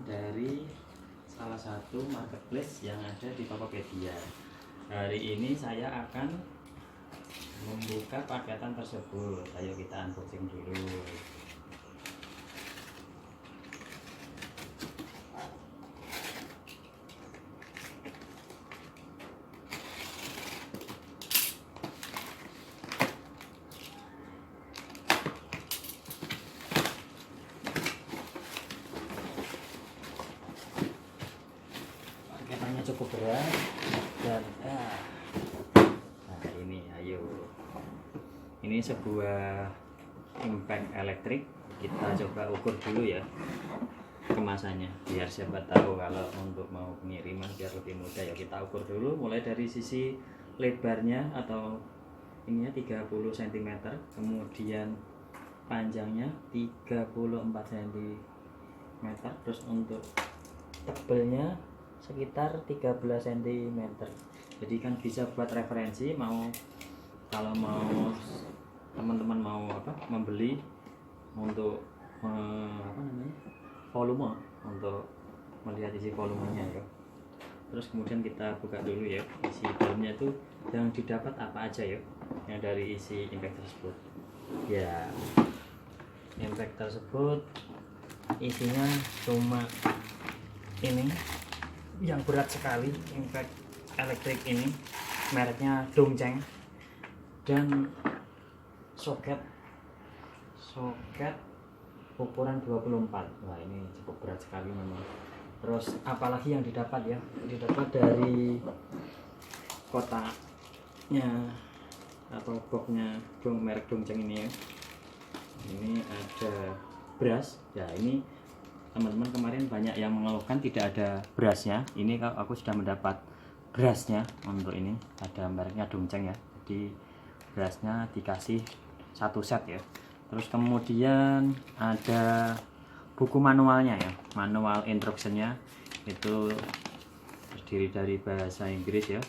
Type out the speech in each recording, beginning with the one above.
dari salah satu marketplace yang ada di Tokopedia. Hari ini saya akan membuka paketan tersebut. Ayo kita unboxing dulu. Paketannya cukup berat dan nah ini, ayo, ini sebuah impact elektrik. Kita coba ukur dulu ya kemasannya, biar siapa tahu kalau untuk mau pengiriman biar lebih mudah ya. Kita ukur dulu mulai dari sisi lebarnya atau ininya 30 cm, kemudian panjangnya 34 cm, terus untuk tebelnya sekitar 13 cm. Jadi kan bisa buat referensi, kalau mau teman-teman mau membeli untuk volume, untuk melihat isi volumenya ya. Terus kemudian kita buka dulu ya isi dalamnya itu yang didapat apa aja ya, yang dari isi impact tersebut ya. Impact tersebut isinya cuma ini yang berat sekali, impact elektrik ini mereknya Dongcheng, dan soket ukuran 24. Wah, ini cukup berat sekali memang. Terus apalagi yang didapat ya, didapat dari kotaknya atau boxnya merek Dongcheng ini ya. Ini ada beras ya. Ini teman-teman kemarin banyak yang mengeluhkan tidak ada berasnya. Ini aku sudah mendapat berasnya. Untuk ini ada mereknya Dongcheng ya, jadi berasnya dikasih satu set ya. Terus kemudian ada buku manualnya ya, manual instructionnya itu terdiri dari bahasa Inggris ya,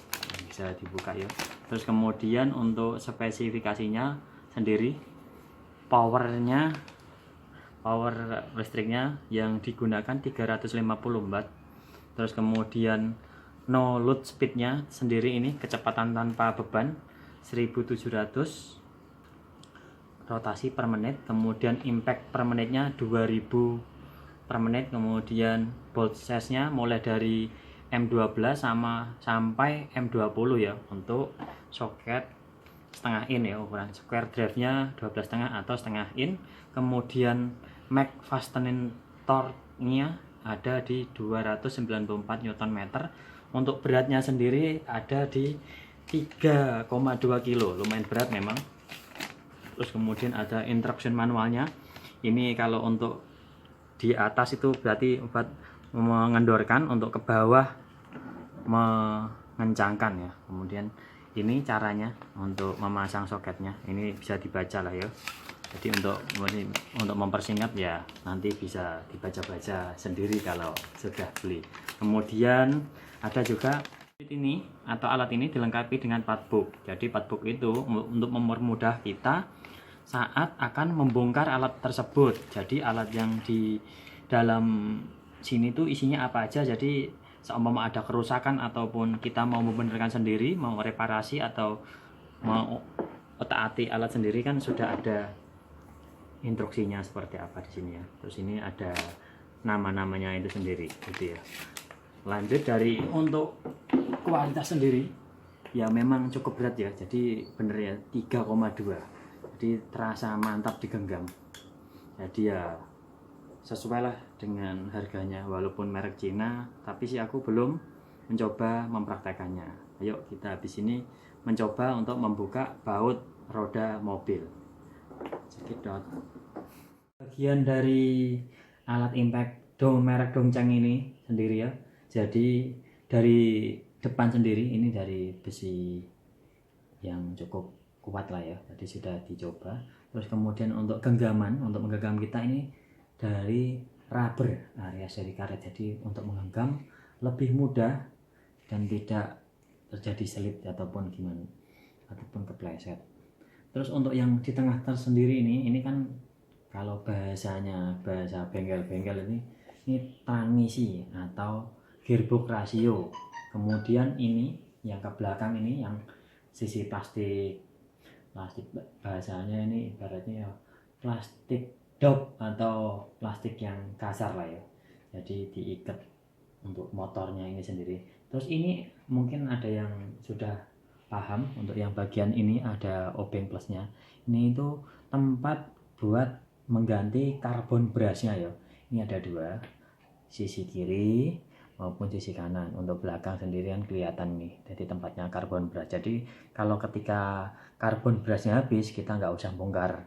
bisa dibuka ya. Terus kemudian untuk spesifikasinya sendiri, power listriknya yang digunakan 350 watt. Terus kemudian no load speednya sendiri, ini kecepatan tanpa beban 1700 rotasi per menit. Kemudian impact per menitnya 2000 per menit. Kemudian bolt size nya mulai dari M12 sampai M20 ya. Untuk soket setengah in ya, ukuran square drive nya 12,5 atau setengah in. Kemudian Max fastening torque nya ada di 294 Nm. Untuk beratnya sendiri ada di 3,2 kilo, lumayan berat memang. Terus kemudian ada instruction manualnya. Ini kalau untuk di atas itu berarti buat mengendorkan, untuk ke bawah mengencangkan ya. Kemudian ini caranya untuk memasang soketnya, ini bisa dibaca lah ya. Jadi untuk mempersingkat ya, nanti bisa dibaca-baca sendiri kalau sudah beli. Kemudian ada juga ini atau alat ini dilengkapi dengan padbook. Jadi padbook itu untuk mempermudah kita saat akan membongkar alat tersebut. Jadi alat yang di dalam sini tuh isinya apa aja. Jadi seumpama ada kerusakan ataupun kita mau membenarkan sendiri, mau reparasi atau mau otak-atik alat sendiri, kan sudah ada instruksinya seperti apa di sini ya. Terus ini ada nama-namanya itu sendiri gitu ya. Lanjut dari untuk kualitas sendiri ya, memang cukup berat ya. Jadi bener ya 3,2. Jadi terasa mantap digenggam. Jadi ya sesuai lah dengan harganya, walaupun merek Cina, tapi sih aku belum mencoba mempraktekannya. Ayo kita habis ini mencoba untuk membuka baut roda mobil. Sedikit bagian dari alat impact merek Dongcheng ini sendiri ya. Jadi dari depan sendiri ini dari besi yang cukup kuat lah ya, jadi sudah dicoba. Terus kemudian untuk genggaman, untuk menggenggam kita ini dari rubber alias dari karet, jadi untuk menggenggam lebih mudah dan tidak terjadi selip ataupun gimana, ataupun kepleset. Terus untuk yang di tengah tersendiri ini kan kalau bahasa bengkel-bengkel ini ini transmisi atau gearbox rasio. Kemudian ini yang ke belakang ini yang sisi plastik bahasanya ini ibaratnya ya plastik dop atau plastik yang kasar lah ya, jadi diikat untuk motornya ini sendiri. Terus ini mungkin ada yang sudah paham, untuk yang bagian ini ada obeng plusnya, ini itu tempat buat mengganti karbon brasnya ya. Ini ada dua, sisi kiri maupun sisi kanan. Untuk belakang sendirian kelihatan nih, jadi tempatnya karbon brush. Jadi kalau ketika karbon brushnya habis, kita nggak usah bongkar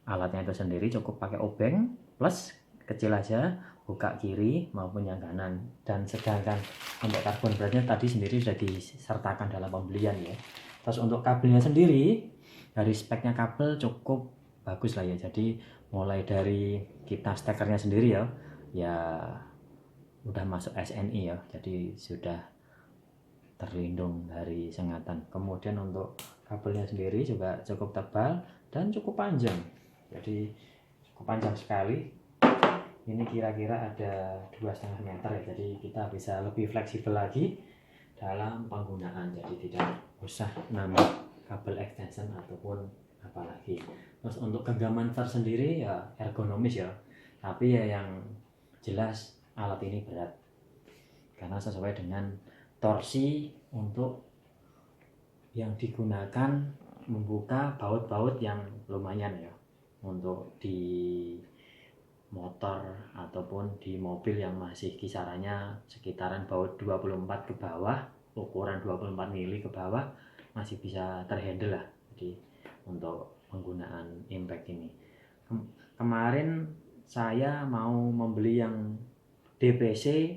alatnya itu sendiri, cukup pakai obeng plus kecil aja, buka kiri maupun yang kanan. Dan sedangkan untuk karbon brushnya tadi sendiri sudah disertakan dalam pembelian ya. Terus untuk kabelnya sendiri, dari speknya kabel cukup bagus lah ya. Jadi mulai dari kita stekernya sendiri ya udah masuk SNI ya, jadi sudah terlindung dari sengatan. Kemudian untuk kabelnya sendiri juga cukup tebal dan cukup panjang, jadi cukup panjang sekali. Ini kira-kira ada 2,5 meter ya, jadi kita bisa lebih fleksibel lagi dalam penggunaan, jadi tidak usah nambah kabel extension ataupun apalagi. Terus untuk genggaman tersendiri ya ergonomis ya, tapi ya yang jelas alat ini berat karena sesuai dengan torsi untuk yang digunakan membuka baut-baut yang lumayan ya, untuk di motor ataupun di mobil yang masih kisarannya sekitaran baut 24 ke bawah, ukuran 24 mili ke bawah masih bisa terhandle lah. Jadi untuk penggunaan impact ini kemarin saya mau membeli yang DPC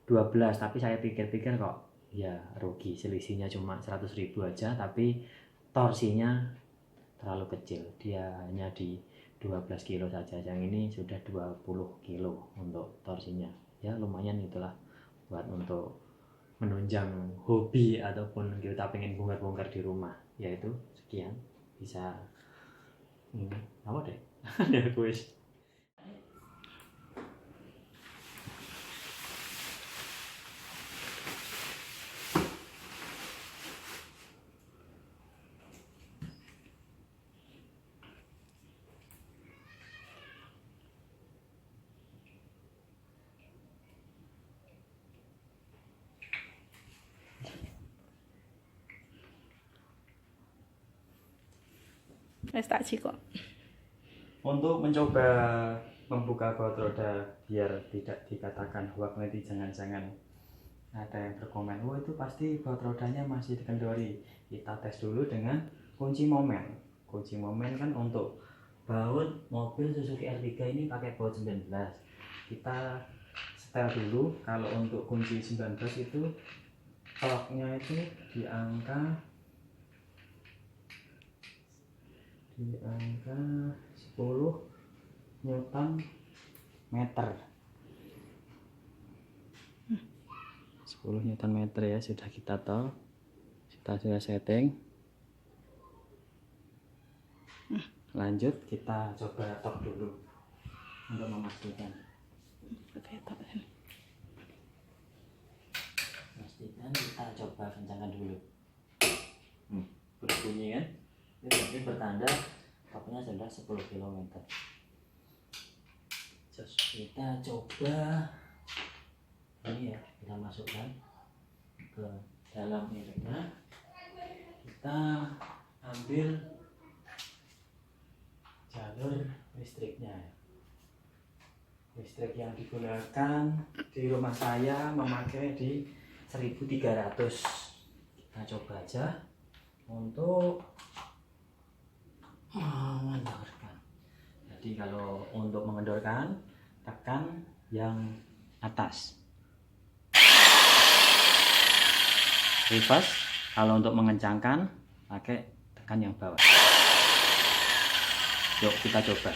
12, tapi saya pikir-pikir kok ya rugi, selisihnya cuma 100.000 aja, tapi torsinya terlalu kecil, dia hanya di 12 kilo saja. Yang ini sudah 20 kilo untuk torsinya ya, lumayan itulah buat untuk menunjang hobi ataupun kita pengen bongkar-bongkar di rumah. Yaitu sekian, bisa ini apa deh ya kuis. Wes tak kok. Untuk mencoba membuka baut roda biar tidak dikatakan hoax, nanti jangan-jangan ada yang berkomen, oh itu pasti baut rodanya masih dikendori. Kita tes dulu dengan kunci momen. Kunci momen kan untuk baut mobil Suzuki R3 ini pakai baut 19. Kita setel dulu. Kalau untuk kunci 19 itu torque-nya itu di angka 10 Newton meter. 10 Newton meter ya, sudah kita tahu, kita sudah setting. Lanjut kita coba torque dulu untuk memastikan. Pastikan kita coba kencangkan dulu. Berbunyi kan? Ini bertanda torque-nya sudah 10 km. Terus kita coba ini ya, kita masukkan ke dalam iringnya. Kita ambil jalur listriknya. Listrik yang digunakan di rumah saya memakai di 1300. Kita coba aja untuk mengendorkan. Jadi kalau untuk mengendorkan, tekan yang atas. Reverse. Kalau untuk mengencangkan, pakai tekan yang bawah. Yuk kita coba.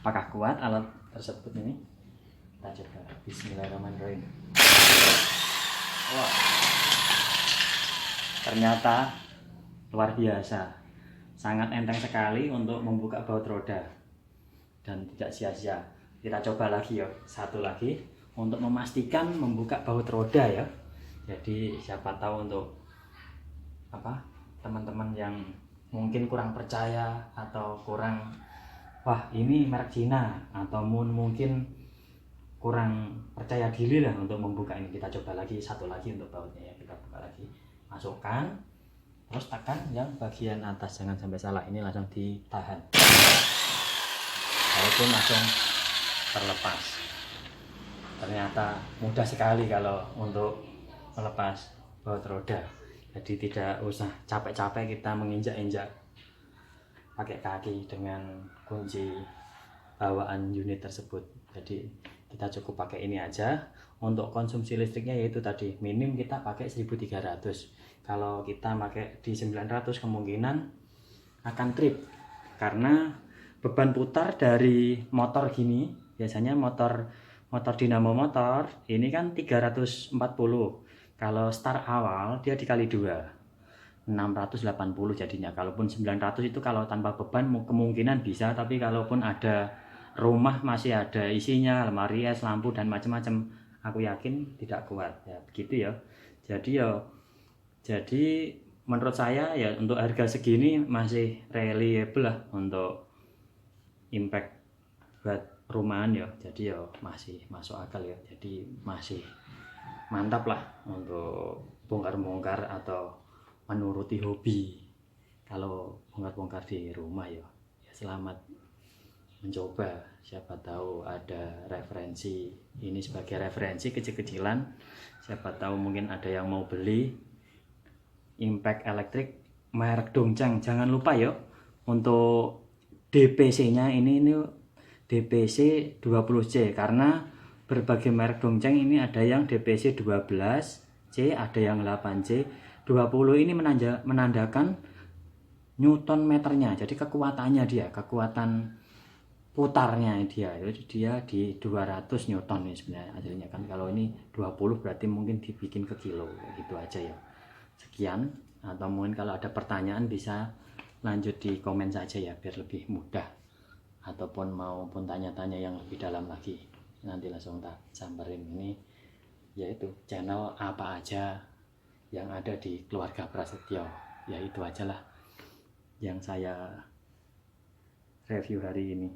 Apakah kuat alat tersebut ini? Kita coba. Bismillahirrahmanirrahim. Wah, ternyata luar biasa. Sangat enteng sekali untuk membuka baut roda dan tidak sia-sia. Kita coba lagi ya, satu lagi untuk memastikan membuka baut roda ya. Jadi siapa tahu untuk teman-teman yang mungkin kurang percaya atau kurang, wah ini merek Cina, atau mungkin kurang percaya diri lah untuk membuka ini, kita coba lagi satu lagi untuk bautnya ya. Kita buka lagi, masukkan, terus tekan yang bagian atas, jangan sampai salah, ini langsung ditahan, walaupun langsung terlepas. Ternyata mudah sekali kalau untuk melepas baut roda, jadi tidak usah capek-capek kita menginjak-injak pakai kaki dengan kunci bawaan unit tersebut. Jadi kita cukup pakai ini aja. Untuk konsumsi listriknya yaitu tadi minim kita pakai 1300. Kalau kita pakai di 900 kemungkinan akan trip, karena beban putar dari motor gini, biasanya motor dinamo motor ini kan 340. Kalau start awal dia dikali 2, 680 jadinya. Kalaupun 900 itu kalau tanpa beban kemungkinan bisa, tapi kalaupun ada rumah masih ada isinya, lemari es, lampu dan macam-macam, aku yakin tidak kuat ya, begitu ya. Jadi menurut saya ya untuk harga segini masih reliable lah untuk impact buat rumahan ya. Jadi ya masih masuk akal ya. Jadi masih mantap lah untuk bongkar-bongkar atau menuruti hobi. Kalau bongkar-bongkar di rumah ya, selamat mencoba. Siapa tahu ada referensi, ini sebagai referensi kecil-kecilan, siapa tahu mungkin ada yang mau beli impact elektrik merek Dongcheng. Jangan lupa ya untuk DPC nya ini DPC 20C, karena berbagai merek Dongcheng ini ada yang DPC 12C, ada yang 8C. 20 ini menandakan Newton meternya, jadi kekuatannya dia, kekuatan putarnya dia di 200 Newton ini sebenarnya hasilnya kan. Kalau ini 20 berarti mungkin dibikin ke kilo, gitu aja ya. Sekian, atau mungkin kalau ada pertanyaan bisa lanjut di komen saja ya, biar lebih mudah, ataupun maupun tanya-tanya yang lebih dalam lagi nanti langsung tak samperin. Ini yaitu channel apa aja yang ada di keluarga Prasetyo, ya itu aja lah yang saya review hari ini.